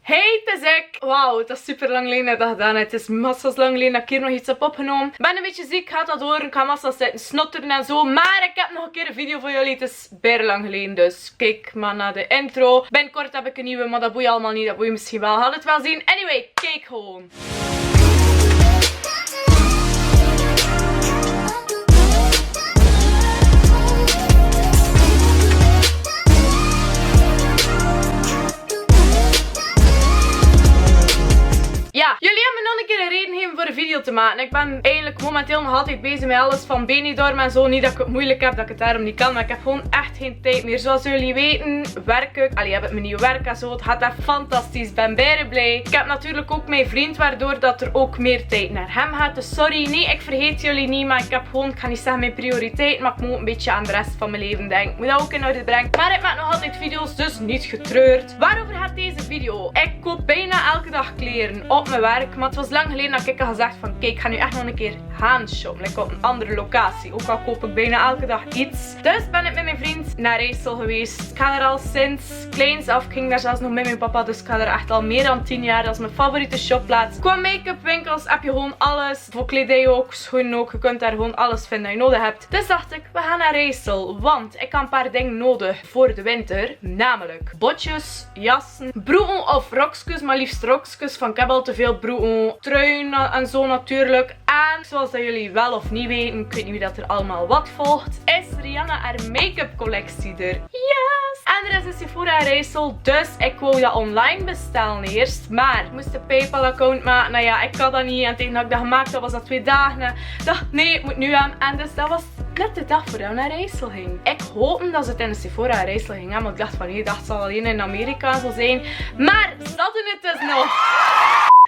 Hey, het is ik! Wauw, het is super lang geleden dat ik dat gedaan heb. Het is massas lang geleden dat ik hier nog iets heb opgenomen. Ik ben een beetje ziek, gaat dat horen. Ik ga massas zitten snotteren en zo. Maar ik heb nog een keer een video voor jullie. Het is bijna lang geleden, dus kijk maar naar de intro. Binnenkort heb ik een nieuwe, maar dat boeit allemaal niet. Dat boeit misschien wel. Gaat het wel zien. Anyway, kijk gewoon. Ja, jullie hebben me nog een keer een reden gegeven voor een video te maken. Ik ben eigenlijk momenteel nog altijd bezig met alles van Benidorm en zo. Niet dat ik het moeilijk heb, dat ik het daarom niet kan. Maar ik heb gewoon echt geen tijd meer. Zoals jullie weten, werk ik. Allee, heb ik mijn nieuw werk en zo. Het gaat echt fantastisch. Ik ben bijna blij. Ik heb natuurlijk ook mijn vriend, waardoor dat er ook meer tijd naar hem gaat. Dus sorry, nee, ik vergeet jullie niet. Maar ik heb gewoon, ik ga niet zeggen mijn prioriteit. Maar ik moet een beetje aan de rest van mijn leven denken. Ik moet dat ook in orde brengen. Maar ik maak nog altijd video's, dus niet getreurd. Waarover gaat deze video? Ik koop bijna elke dag kleren op mijn werk. Maar het was lang geleden dat ik had gezegd van kijk, ik ga nu echt nog een keer gaan shoppen. Like op een andere locatie. Ook al koop ik bijna elke dag iets. Dus ben ik met mijn vriend naar Rijssel geweest. Ik ga er al sinds kleins af. Ik ging daar zelfs nog met mijn papa. Dus ik ga er echt al meer dan 10 jaar. Dat is mijn favoriete shopplaats. Qua make-up winkels heb je gewoon alles. Voor kledij ook, schoenen ook. Je kunt daar gewoon alles vinden dat je nodig hebt. Dus dacht ik, we gaan naar Rijssel. Want ik heb een paar dingen nodig voor de winter. Namelijk botjes, jassen, broeken of rokjes. Maar liefst rokjes. Van ik heb al te veel broeken, truien en zo natuurlijk. En zoals dat jullie wel of niet weten, ik weet niet wie dat er allemaal wat volgt, is Rihanna haar make-up collectie er. Yes! En er is een Sephora Rijssel, dus ik wou dat online bestellen eerst. Maar ik moest een PayPal account maken. Nou ja, ik had dat niet. En tegen dat ik dat gemaakt had, was dat 2 dagen. Ik dacht, nee, ik moet nu aan. En dus dat was net de dag voordat we naar Rijssel ging. Ik hoopte dat ze het in de Sephora Rijssel ging. Maar ik dacht van nee, dat zal alleen in Amerika zo zijn. Maar ze hadden het dus nog.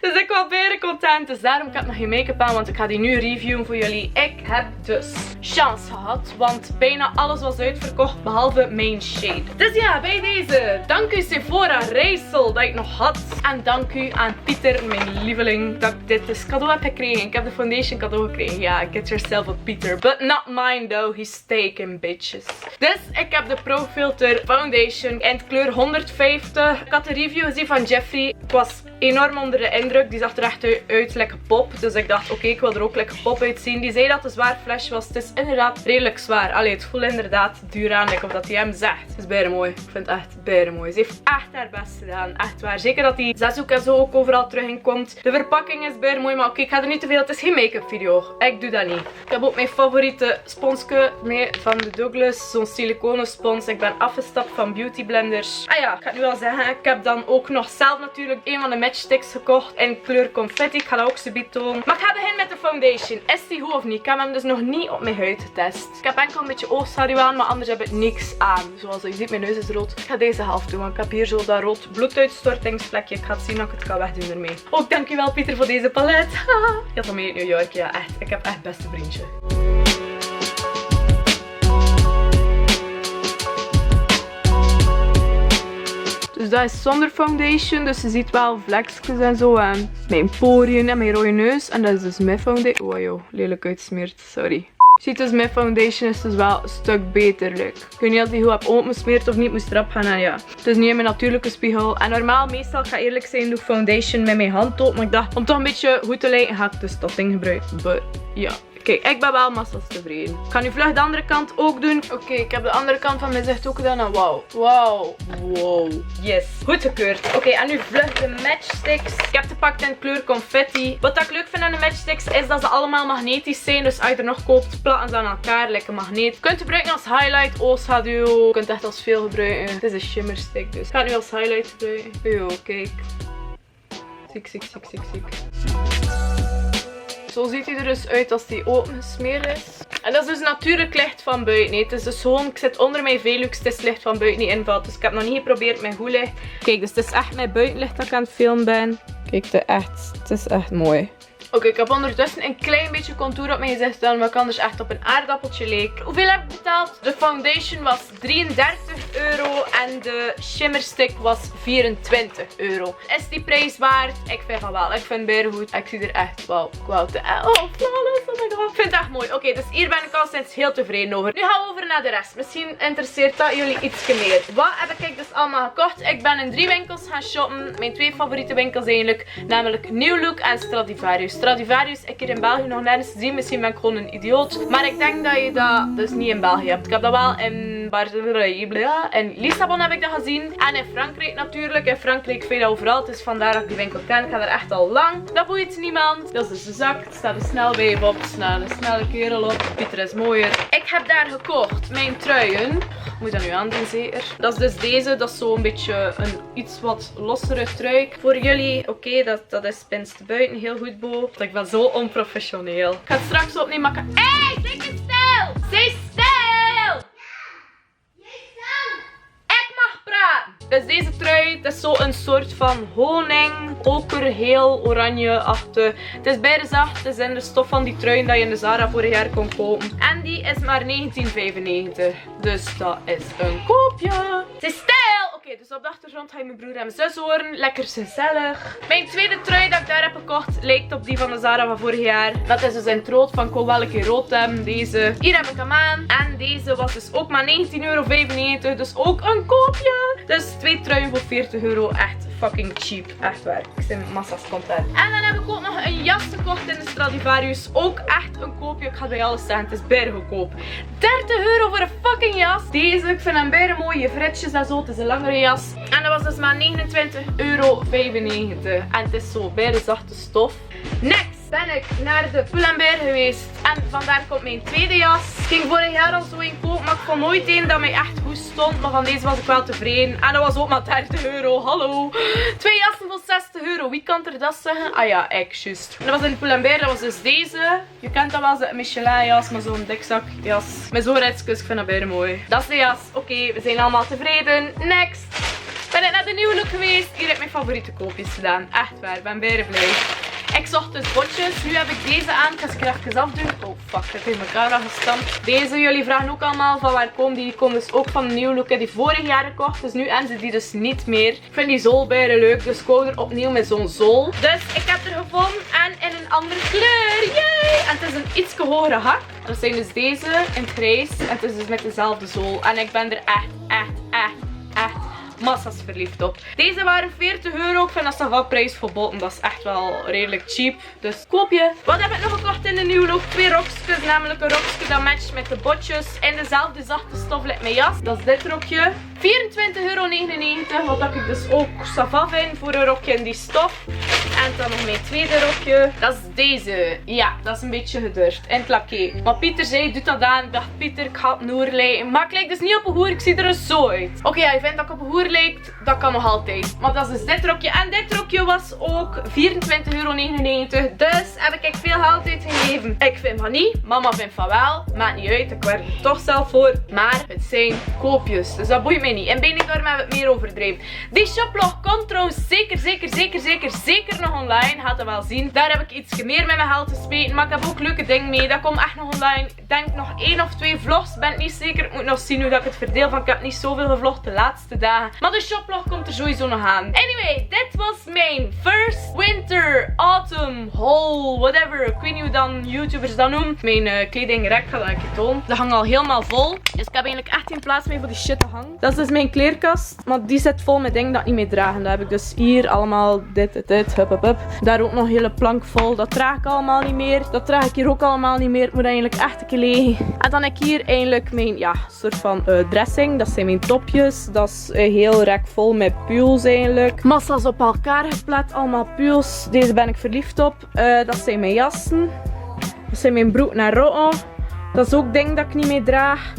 Dus ik was bijna content. Dus daarom heb ik nog geen make-up aan. Want ik ga die nu reviewen voor jullie. Ik heb dus chance gehad. Want bijna alles was uitverkocht. Behalve mijn shade. Dus ja, bij deze. Dank u Sephora Rijssel dat ik nog had. En dank u aan Pieter, mijn lieveling. Dat ik dit dus cadeau heb gekregen. Ik heb de foundation cadeau gekregen. Ja, get yourself a Pieter. But not mine though. He's taken bitches. Dus ik heb de Pro Filter Foundation in kleur 150. Ik had de review gezien van Jeffree. Ik was enorm onder de indruk. Die zag er echt uit lekker pop. Dus ik dacht, oké, ik wil er ook lekker pop uitzien. Die zei dat het een zwaar flesje was. Het is inderdaad redelijk zwaar. Allee, het voelt inderdaad duur aan. Of dat hij hem zegt. Het is bijna mooi. Ik vind het echt bijna mooi. Ze heeft echt haar best gedaan. Echt waar. Zeker dat die zeshoek en zo ook overal terug in komt. De verpakking is bijna mooi. Maar oké, ik ga er niet te veel. Het is geen make-up video. Ik doe dat niet. Ik heb ook mijn favoriete sponsje mee van de Douglas. Zo'n siliconen spons. Ik ben afgestapt van Beauty Blenders. Ah ja, ik ga het nu wel zeggen. Ik heb dan ook nog zelf natuurlijk een van de matchsticks gekocht in kleur confetti. Ik ga dat ook zometeen tonen. Maar ik ga beginnen met de foundation. Is die goed of niet? Ik heb hem dus nog niet op mijn huid getest. Ik heb enkel een beetje oogschaduw aan, maar anders heb ik niks aan. Zoals je ziet, mijn neus is rood. Ik ga deze helft doen, want ik heb hier zo dat rood bloeduitstortingsvlekje. Ik ga het zien dat ik het kan wegdoen ermee. Ook dankjewel Pieter voor deze palet. Je had hem mee in New York. Ja, echt. Ik heb echt beste vriendje. Dus dat is zonder foundation, dus je ziet wel vlekjes en zo en mijn poriën en mijn rode neus. En dat is dus mijn foundation. Oh joh, lelijk uitsmeert, sorry. Je ziet dus mijn foundation is dus wel een stuk beter. Ik weet niet of die goed heb opengesmeerd of niet, moest erop gaan en ja. Het is niet in mijn natuurlijke spiegel. En normaal, meestal, ik ga eerlijk zijn, doe foundation met mijn hand op. Maar ik dacht, om toch een beetje goed te lijken, ga ik dus dat ding gebruiken. But ja. Kijk, ik ben wel massas tevreden. Ik ga nu vlug de andere kant ook doen. Oké, ik heb de andere kant van mijn gezicht ook gedaan. En wauw. Wauw. Wow. Yes. Goedgekeurd. Oké, en nu vlug de matchsticks. Ik heb gepakt in kleur confetti. Wat ik leuk vind aan de matchsticks is dat ze allemaal magnetisch zijn. Dus als je er nog koopt, plakken ze aan elkaar. Lekker magneet. Je kunt het gebruiken als highlight, oogschaduw. Je kunt echt als veel gebruiken. Het is een shimmer stick, dus ik ga het nu als highlight gebruiken. Yo, kijk. Ziek, ziek, ziek, ziek, ziek. Zo ziet hij er dus uit als die opengesmeerd is. En dat is dus natuurlijk licht van buiten. Nee, het is dus gewoon, ik zit onder mijn Velux, het is licht van buiten niet invalt. Dus ik heb nog niet geprobeerd met goed licht. Kijk, dus het is echt mijn buitenlicht dat ik aan het filmen ben. Kijk, het is echt mooi. Oké, ik heb ondertussen een klein beetje contour op mijn gezicht gedaan, maar ik anders echt op een aardappeltje leek. Hoeveel heb ik betaald? De foundation was €33 en de shimmer stick was €24. Is die prijs waard? Ik vind van wel. Ik vind het bijna goed. Ik zie er echt wel te... Oh, flawless. Oh my god. Ik vind het echt mooi. Oké, dus hier ben ik al sinds heel tevreden over. Nu gaan we over naar de rest. Misschien interesseert dat jullie iets meer. Wat heb ik dus allemaal gekocht? Ik ben in 3 winkels gaan shoppen. Mijn 2 favoriete winkels eigenlijk. Namelijk New Look en Stradivarius. Stradivarius, ik heb in België nog nergens gezien. Misschien ben ik gewoon een idioot. Maar ik denk dat je dat dus niet in België hebt. Ik heb dat wel in Barcelona en Lissabon heb ik dat gezien. En in Frankrijk natuurlijk. In Frankrijk vind je dat overal. Dus vandaar dat ik die winkel ken. Ik ga er echt al lang. Dat boeit niemand. Dat is dus de zak. Er staat een snelwijf op. Er staat een snelle kerel op. Pieter is mooier. Ik heb daar gekocht mijn truien. Moet dat nu aandoen zeker? Dat is dus deze. Dat is zo'n beetje een iets wat lossere trui. Voor jullie, oké, dat is pinst buiten. Heel goed, Bo. Ik ben zo onprofessioneel. Ik ga het straks opnemen. Hé, zeg eens stil! Zeg stil! Ik mag praten! Dus deze trui, het is zo een soort van honing, okergeel, oranje-achtig. Het is beide zacht, het is in de stof van die truien dat je in de Zara vorig jaar kon kopen. En die is maar €19,95. Dus dat is een koopje. Het is stijl! Oké, dus op de achtergrond ga je mijn broer en mijn zus horen. Lekker gezellig. Mijn tweede trui dat ik daar heb gekocht lijkt op die van de Zara van vorig jaar. Dat is dus in het rood, van ik wil wel een keer rood hebben. Deze. Hier heb ik hem aan. En deze was dus ook maar €19,95. Dus ook een koopje. Dus 2 truien voor €40. Echt fucking cheap. Echt waar. Ik ben massa's content. En dan heb ik ook nog een jas gekocht in de Stradivarius. Ook echt een koopje. Ik ga bij alles zeggen. Het is bijna goedkoop. €30 voor een fucking jas. Deze. Ik vind hem bijna mooi. Je fritjes en zo. Het is een langere jas. En dat was dus maar €29,95. En het is zo bijna zachte stof. Next ben ik naar de Pull&Bear geweest. En vandaar komt mijn tweede jas. Ik ging vorig jaar al zo een koop, maar ik vond nooit een dat mij echt goed stond. Maar van deze was ik wel tevreden. En dat was ook maar €30. Hallo. 2 jassen voor €60. Wie kan er dat zeggen? Ah ja, ik juist. En dat was in de Pull&Bear. Dat was dus deze. Je kent dat wel, een Michelin jas, maar zo'n dikzakjas. Met zo'n ritskus. Ik vind dat bijna mooi. Dat is de jas. Oké, we zijn allemaal tevreden. Next. Ben ik naar de New Look geweest. Hier heb ik mijn favoriete koopjes gedaan. Echt waar. Ik ben bijna blij. Ik zocht dus botjes. Nu heb ik deze aan. Ik ga ze even afdoen. Oh fuck, ik heb in mijn camera gestampt. Deze, jullie vragen ook allemaal van waar komen die. Die komen dus ook van de New Look. Ik heb die vorig jaar gekocht. Dus nu hebben ze die dus niet meer. Ik vind die zool bijna leuk. Dus ik wou er opnieuw met zo'n zool. Dus ik heb er gevonden. En in een andere kleur. Yay! En het is een iets hogere hak. Dat zijn dus deze in het grijs. En het is dus met dezelfde zool. En ik ben er echt massa's verliefd op. Deze waren €40. Ik vind dat ze van prijs voor botten. Dat is echt wel redelijk cheap. Dus koop je. Wat heb ik nog gekocht in de New Look? 2 rokjes. Namelijk een rokje dat matcht met de botjes. In dezelfde zachte stof lijkt mijn jas. Dat is dit rokje. €24,99. Wat ik dus ook sava vind voor een rokje in die stof. En dan nog mijn tweede rokje. Dat is deze. Ja, dat is een beetje gedurfd. In het laké. Maar Pieter zei, doe dat aan. Ik dacht, Pieter, ik ga het noer lijken. Maar ik lijk dus niet op een hoer. Ik zie er dus zo uit. Oké, ja, je vindt dat ik op een hoer lijkt. Dat kan nog altijd. Maar dat is dus dit rokje. En dit rokje was ook €24,99. Dus heb ik veel geld uitgegeven. Ik vind van niet. Mama vindt van wel. Maakt niet uit. Ik werk er toch zelf voor. Maar het zijn koopjes. Dus dat boeit mij niet. In Benidorm hebben we het meer overdreven. Die shoplog komt trouwens zeker nog online. Gaat dat wel zien. Daar heb ik iets meer met mijn geld gesmeten. Maar ik heb ook leuke dingen mee. Dat komt echt nog online. Ik denk nog 1 of 2 vlogs. Ben niet zeker. Ik moet nog zien hoe dat ik het verdeel. Van ik heb niet zoveel gevlogd de laatste dagen. Maar de shoplog komt er sowieso nog aan. Anyway, dit was mijn first winter, autumn, haul, whatever. Ik weet niet hoe dan YouTubers dat noemen. Mijn kledingrek ga dat ik je tonen. Dat hangt al helemaal vol. Dus ik heb eigenlijk echt geen plaats meer voor die shit te hangen. Dat is dus mijn kleerkast. Maar die zit vol met dingen dat ik niet mee dragen. Dat heb ik dus hier allemaal dit, hup. Daar ook nog een hele plank vol. Dat draag ik allemaal niet meer. Dat draag ik hier ook allemaal niet meer. Het moet eigenlijk echt een keer liggen. En dan heb ik hier eigenlijk mijn, ja, soort van dressing. Dat zijn mijn topjes. Dat is een heel rek vol met puls eigenlijk. Massa's op elkaar geplet. Allemaal puls. Deze ben ik verliefd op. Dat zijn mijn jassen. Dat zijn mijn broek naar rotten. Dat is ook ding dat ik niet mee draag.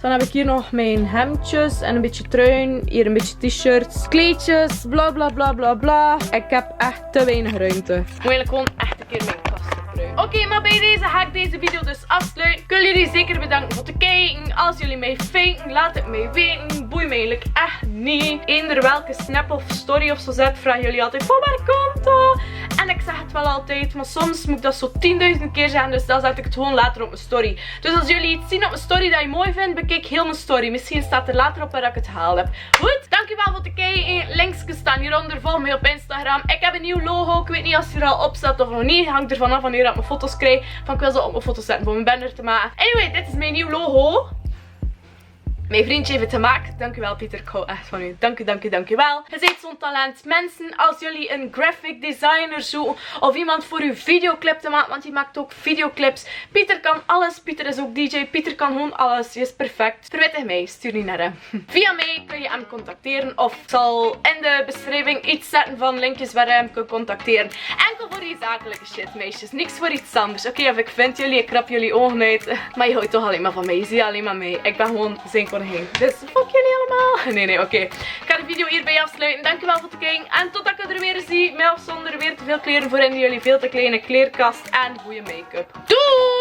Dan heb ik hier nog mijn hemdjes en een beetje truien. Hier een beetje t-shirts, kleedjes, bla bla bla bla bla. Ik heb echt te weinig ruimte. Ik moet eigenlijk gewoon echt een keer mijn kast opruimen. Oké, maar bij deze ga ik deze video dus afsluiten. Ik wil jullie zeker bedanken voor het kijken. Als jullie mij faken, laat het mij weten. Boeit me eigenlijk echt niet. Eender welke snap of story of zo zet, vragen jullie altijd van waar komt dat? En ik zeg het wel altijd, maar soms moet ik dat zo 10.000 keer zeggen. Dus dan zet ik het gewoon later op mijn story. Dus als jullie iets zien op mijn story dat je mooi vindt, bekijk heel mijn story. Misschien staat er later op waar ik het gehaald heb. Goed, dankjewel voor het kijken. Linksjes staan hieronder. Volg mij op Instagram. Ik heb een nieuw logo. Ik weet niet of het er al op staat of nog niet. Hangt ervan af wanneer ik mijn foto's krijg. Van ik wil ze op mijn foto's zetten voor mijn banner te maken. Anyway, dit is mijn nieuw logo. Mijn vriendje heeft het gemaakt. Dankjewel Pieter, ik hou echt van u. Dankjewel. Je bent zo'n talent. Mensen, als jullie een graphic designer zoeken of iemand voor uw videoclip te maken, want die maakt ook videoclips. Pieter kan alles. Pieter is ook DJ. Pieter kan gewoon alles. Die is perfect. Verwittig mij, stuur niet naar hem. Via mij kun je hem contacteren of ik zal in de beschrijving iets zetten van linkjes waar je hem kunt contacteren. Enkel voor die zakelijke shit, meisjes. Niks voor iets anders. Oké, of ik vind jullie, ik krap jullie ogen uit. Maar je houdt toch alleen maar van mij. Je ziet alleen maar mij. Ik ben gewoon zijn koningin. Dus fuck jullie allemaal. Nee, oké. Ik ga de video hierbij afsluiten. Dankjewel voor het kijken. En totdat ik er weer zie. Met of zonder weer te veel kleren voor in jullie veel te kleine kleerkast en goede make-up. Doei!